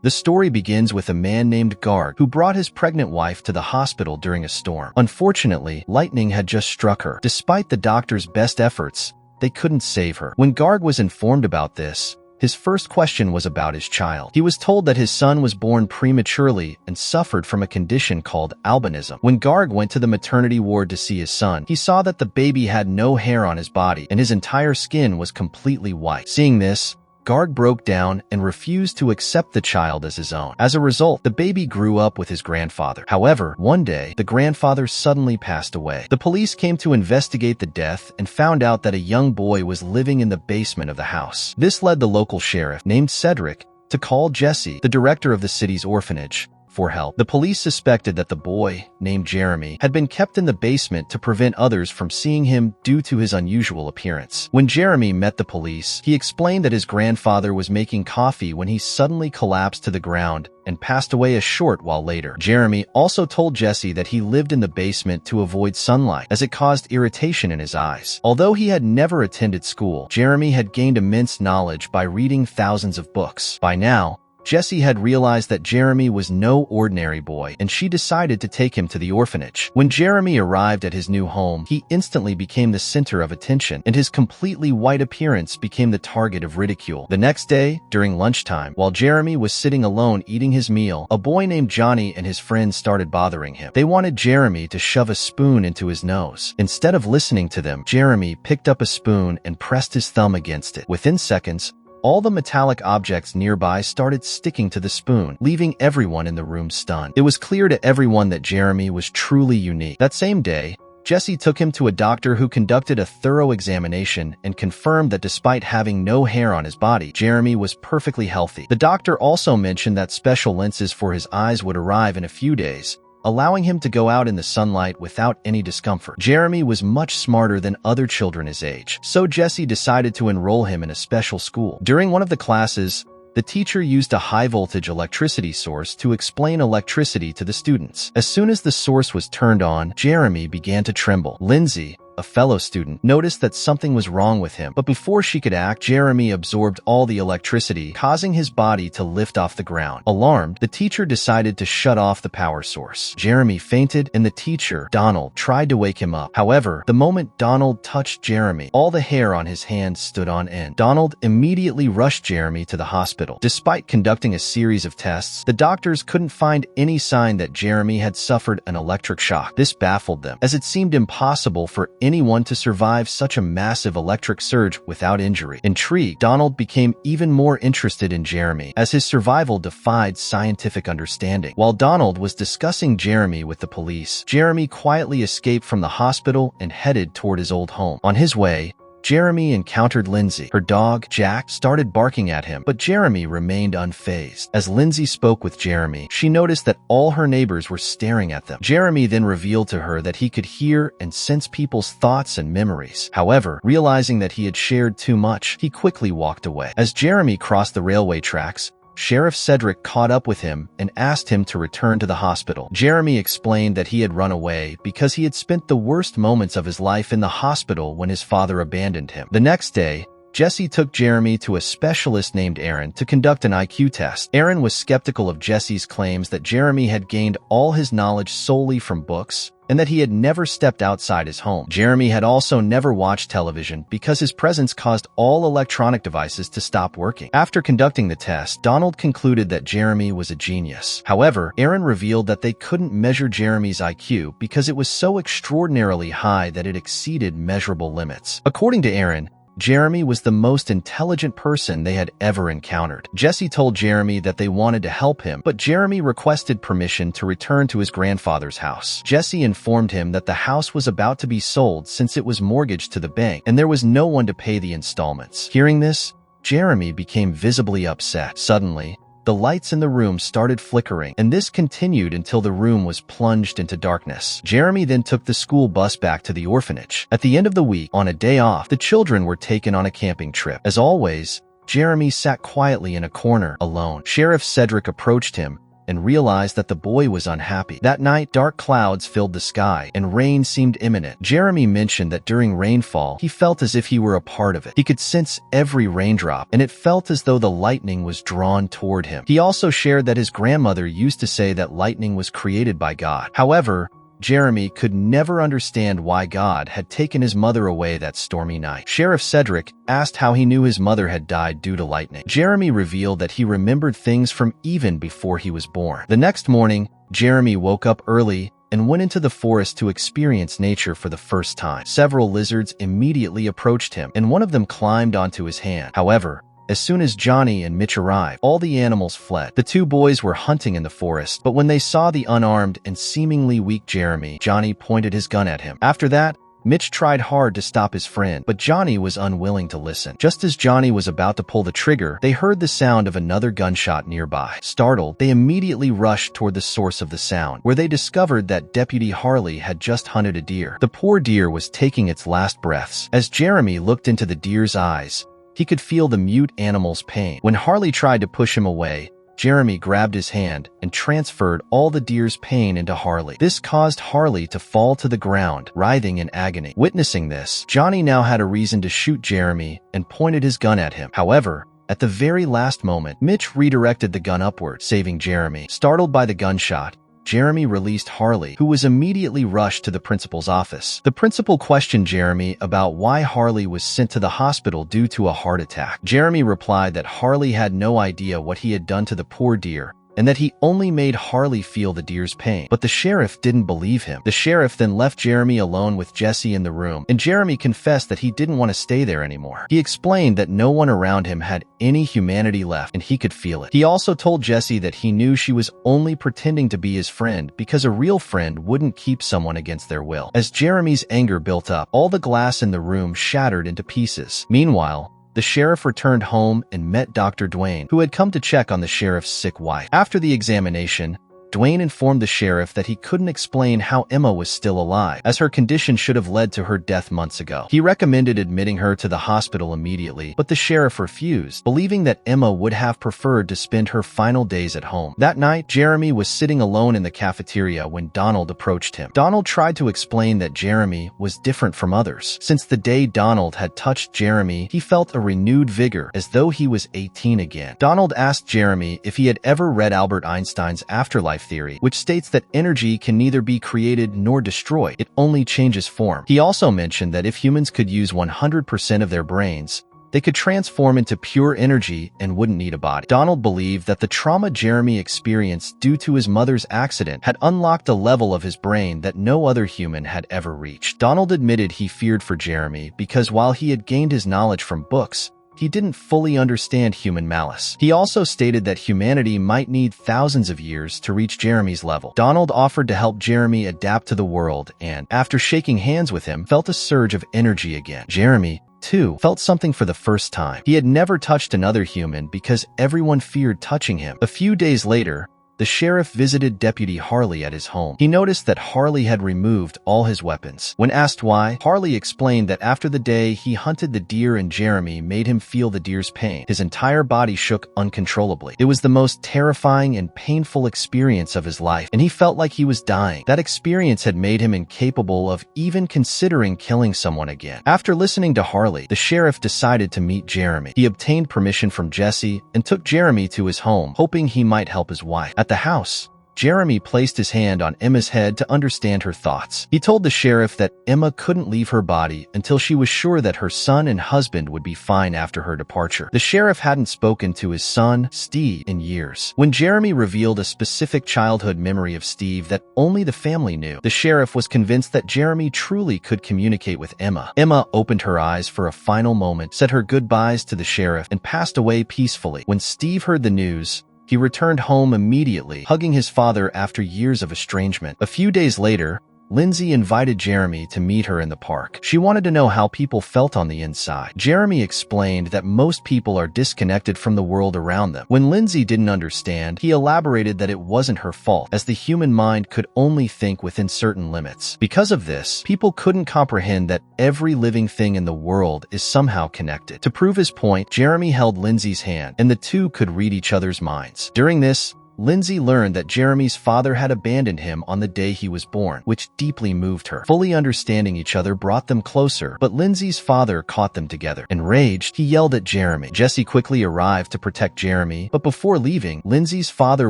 The story begins with a man named Garg who brought his pregnant wife to the hospital during a storm. Unfortunately, lightning had just struck her. Despite the doctor's best efforts, they couldn't save her. When Garg was informed about this, his first question was about his child. He was told that his son was born prematurely and suffered from a condition called albinism. When Garg went to the maternity ward to see his son, he saw that the baby had no hair on his body and his entire skin was completely white. Seeing this, Garg broke down and refused to accept the child as his own. As a result, the baby grew up with his grandfather. However, one day, the grandfather suddenly passed away. The police came to investigate the death and found out that a young boy was living in the basement of the house. This led the local sheriff, named Cedric, to call Jesse, the director of the city's orphanage, for help. The police suspected that the boy, named Jeremy, had been kept in the basement to prevent others from seeing him due to his unusual appearance. When Jeremy met the police, he explained that his grandfather was making coffee when he suddenly collapsed to the ground and passed away a short while later. Jeremy also told Jesse that he lived in the basement to avoid sunlight, as it caused irritation in his eyes. Although he had never attended school, Jeremy had gained immense knowledge by reading thousands of books. By now, Jesse had realized that Jeremy was no ordinary boy, and she decided to take him to the orphanage. When Jeremy arrived at his new home, he instantly became the center of attention, and his completely white appearance became the target of ridicule. The next day, during lunchtime, while Jeremy was sitting alone eating his meal, a boy named Johnny and his friends started bothering him. They wanted Jeremy to shove a spoon into his nose. Instead of listening to them, Jeremy picked up a spoon and pressed his thumb against it. Within seconds, all the metallic objects nearby started sticking to the spoon, leaving everyone in the room stunned. It was clear to everyone that Jeremy was truly unique. That same day, Jesse took him to a doctor who conducted a thorough examination and confirmed that despite having no hair on his body, Jeremy was perfectly healthy. The doctor also mentioned that special lenses for his eyes would arrive in a few days, allowing him to go out in the sunlight without any discomfort. Jeremy was much smarter than other children his age, so Jesse decided to enroll him in a special school. During one of the classes, the teacher used a high-voltage electricity source to explain electricity to the students. As soon as the source was turned on, Jeremy began to tremble. Lindsay, a fellow student, noticed that something was wrong with him, but before she could act, Jeremy absorbed all the electricity, causing his body to lift off the ground. Alarmed, the teacher decided to shut off the power source. Jeremy fainted, and the teacher, Donald, tried to wake him up. However, the moment Donald touched Jeremy, all the hair on his hands stood on end. Donald immediately rushed Jeremy to the hospital. Despite conducting a series of tests, the doctors couldn't find any sign that Jeremy had suffered an electric shock. This baffled them, as it seemed impossible for anyone to survive such a massive electric surge without injury. Intrigued, Donald became even more interested in Jeremy, as his survival defied scientific understanding. While Donald was discussing Jeremy with the police, Jeremy quietly escaped from the hospital and headed toward his old home. On his way, Jeremy encountered Lindsay. Her dog, Jack, started barking at him, but Jeremy remained unfazed. As Lindsay spoke with Jeremy, she noticed that all her neighbors were staring at them. Jeremy then revealed to her that he could hear and sense people's thoughts and memories. However, realizing that he had shared too much, he quickly walked away. As Jeremy crossed the railway tracks, Sheriff Cedric caught up with him and asked him to return to the hospital. Jeremy explained that he had run away because he had spent the worst moments of his life in the hospital when his father abandoned him. The next day, Jesse took Jeremy to a specialist named Aaron to conduct an IQ test. Aaron was skeptical of Jesse's claims that Jeremy had gained all his knowledge solely from books and that he had never stepped outside his home. Jeremy had also never watched television because his presence caused all electronic devices to stop working. After conducting the test, Donald concluded that Jeremy was a genius. However, Aaron revealed that they couldn't measure Jeremy's IQ because it was so extraordinarily high that it exceeded measurable limits. According to Aaron, Jeremy was the most intelligent person they had ever encountered. Jesse told Jeremy that they wanted to help him, but Jeremy requested permission to return to his grandfather's house. Jesse informed him that the house was about to be sold since it was mortgaged to the bank, and there was no one to pay the installments. Hearing this, Jeremy became visibly upset. Suddenly, the lights in the room started flickering, and this continued until the room was plunged into darkness. Jeremy then took the school bus back to the orphanage. At the end of the week, on a day off, the children were taken on a camping trip. As always, Jeremy sat quietly in a corner, alone. Sheriff Cedric approached him and realized that the boy was unhappy. That night, dark clouds filled the sky, and rain seemed imminent. Jeremy mentioned that during rainfall, he felt as if he were a part of it. He could sense every raindrop, and it felt as though the lightning was drawn toward him. He also shared that his grandmother used to say that lightning was created by God. However, Jeremy could never understand why God had taken his mother away that stormy night. Sheriff Cedric asked how he knew his mother had died due to lightning. Jeremy revealed that he remembered things from even before he was born. The next morning, Jeremy woke up early and went into the forest to experience nature for the first time. Several lizards immediately approached him, and one of them climbed onto his hand. However, as soon as Johnny and Mitch arrived, all the animals fled. The two boys were hunting in the forest, but when they saw the unarmed and seemingly weak Jeremy, Johnny pointed his gun at him. After that, Mitch tried hard to stop his friend, but Johnny was unwilling to listen. Just as Johnny was about to pull the trigger, they heard the sound of another gunshot nearby. Startled, they immediately rushed toward the source of the sound, where they discovered that Deputy Harley had just hunted a deer. The poor deer was taking its last breaths. As Jeremy looked into the deer's eyes, he could feel the mute animal's pain. When Harley tried to push him away, Jeremy grabbed his hand and transferred all the deer's pain into Harley. This caused Harley to fall to the ground, writhing in agony. Witnessing this, Johnny now had a reason to shoot Jeremy and pointed his gun at him. However, at the very last moment, Mitch redirected the gun upward, saving Jeremy. Startled by the gunshot, Jeremy released Harley, who was immediately rushed to the principal's office. The principal questioned Jeremy about why Harley was sent to the hospital due to a heart attack. Jeremy replied that Harley had no idea what he had done to the poor deer, and that he only made Harley feel the deer's pain. But the sheriff didn't believe him. The sheriff then left Jeremy alone with Jesse in the room, and Jeremy confessed that he didn't want to stay there anymore. He explained that no one around him had any humanity left, and he could feel it. He also told Jesse that he knew she was only pretending to be his friend because a real friend wouldn't keep someone against their will. As Jeremy's anger built up, all the glass in the room shattered into pieces. Meanwhile, the sheriff returned home and met Dr. Dwayne, who had come to check on the sheriff's sick wife. After the examination, Dwayne informed the sheriff that he couldn't explain how Emma was still alive, as her condition should have led to her death months ago. He recommended admitting her to the hospital immediately, but the sheriff refused, believing that Emma would have preferred to spend her final days at home. That night, Jeremy was sitting alone in the cafeteria when Donald approached him. Donald tried to explain that Jeremy was different from others. Since the day Donald had touched Jeremy, he felt a renewed vigor, as though he was 18 again. Donald asked Jeremy if he had ever read Albert Einstein's afterlife theory, which states that energy can neither be created nor destroyed, it only changes form. He also mentioned that if humans could use 100% of their brains, they could transform into pure energy and wouldn't need a body. Donald believed that the trauma Jeremy experienced due to his mother's accident had unlocked a level of his brain that no other human had ever reached. Donald admitted he feared for Jeremy because while he had gained his knowledge from books, he didn't fully understand human malice. He also stated that humanity might need thousands of years to reach Jeremy's level. Donald offered to help Jeremy adapt to the world and, after shaking hands with him, felt a surge of energy again. Jeremy, too, felt something for the first time. He had never touched another human because everyone feared touching him. A few days later, the sheriff visited Deputy Harley at his home. He noticed that Harley had removed all his weapons. When asked why, Harley explained that after the day he hunted the deer and Jeremy made him feel the deer's pain, his entire body shook uncontrollably. It was the most terrifying and painful experience of his life, and he felt like he was dying. That experience had made him incapable of even considering killing someone again. After listening to Harley, the sheriff decided to meet Jeremy. He obtained permission from Jesse and took Jeremy to his home, hoping he might help his wife. At the house, Jeremy placed his hand on Emma's head to understand her thoughts. He told the sheriff that Emma couldn't leave her body until she was sure that her son and husband would be fine after her departure. The sheriff hadn't spoken to his son, Steve, in years. When Jeremy revealed a specific childhood memory of Steve that only the family knew, the sheriff was convinced that Jeremy truly could communicate with Emma. Emma opened her eyes for a final moment, said her goodbyes to the sheriff, and passed away peacefully. When Steve heard the news, he returned home immediately, hugging his father after years of estrangement. A few days later, Lindsay invited Jeremy to meet her in the park. She wanted to know how people felt on the inside. Jeremy explained that most people are disconnected from the world around them. When Lindsay didn't understand, he elaborated that it wasn't her fault, as the human mind could only think within certain limits. Because of this, people couldn't comprehend that every living thing in the world is somehow connected. To prove his point, Jeremy held Lindsay's hand, and the two could read each other's minds. During this, Lindsay learned that Jeremy's father had abandoned him on the day he was born, which deeply moved her. Fully understanding each other brought them closer, but Lindsay's father caught them together. Enraged, he yelled at Jeremy. Jesse quickly arrived to protect Jeremy, but before leaving, Lindsay's father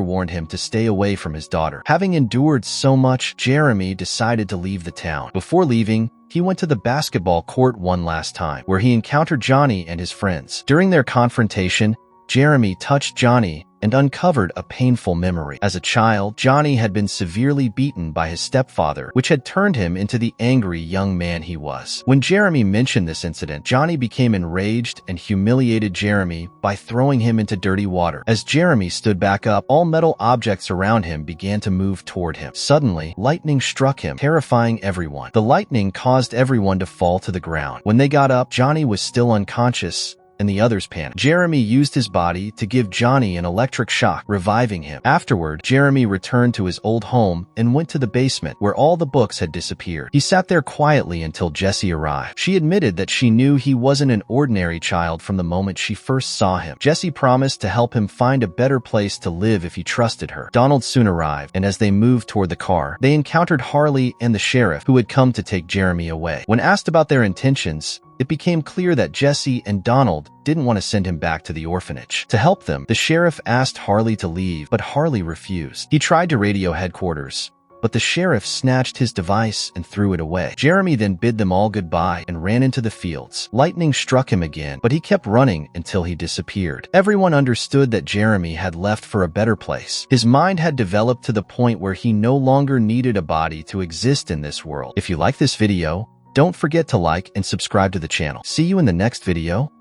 warned him to stay away from his daughter. Having endured so much, Jeremy decided to leave the town. Before leaving, he went to the basketball court one last time, where he encountered Johnny and his friends. During their confrontation, Jeremy touched Johnny and uncovered a painful memory. As a child, Johnny had been severely beaten by his stepfather, which had turned him into the angry young man he was. When Jeremy mentioned this incident, Johnny became enraged and humiliated Jeremy by throwing him into dirty water. As Jeremy stood back up, all metal objects around him began to move toward him. Suddenly, lightning struck him, terrifying everyone. The lightning caused everyone to fall to the ground. When they got up, Johnny was still unconscious, and the others panicked. Jeremy used his body to give Johnny an electric shock, reviving him. Afterward, Jeremy returned to his old home and went to the basement where all the books had disappeared. He sat there quietly until Jessie arrived. She admitted that she knew he wasn't an ordinary child from the moment she first saw him. Jessie promised to help him find a better place to live if he trusted her. Donald soon arrived, and as they moved toward the car, they encountered Harley and the sheriff, who had come to take Jeremy away. When asked about their intentions, it became clear that Jessie and Donald didn't want to send him back to the orphanage. To help them, the sheriff asked Harley to leave, but Harley refused. He tried to radio headquarters, but the sheriff snatched his device and threw it away. Jeremy then bid them all goodbye and ran into the fields. Lightning struck him again, but he kept running until he disappeared. Everyone understood that Jeremy had left for a better place. His mind had developed to the point where he no longer needed a body to exist in this world. If you like this video, don't forget to like and subscribe to the channel. See you in the next video.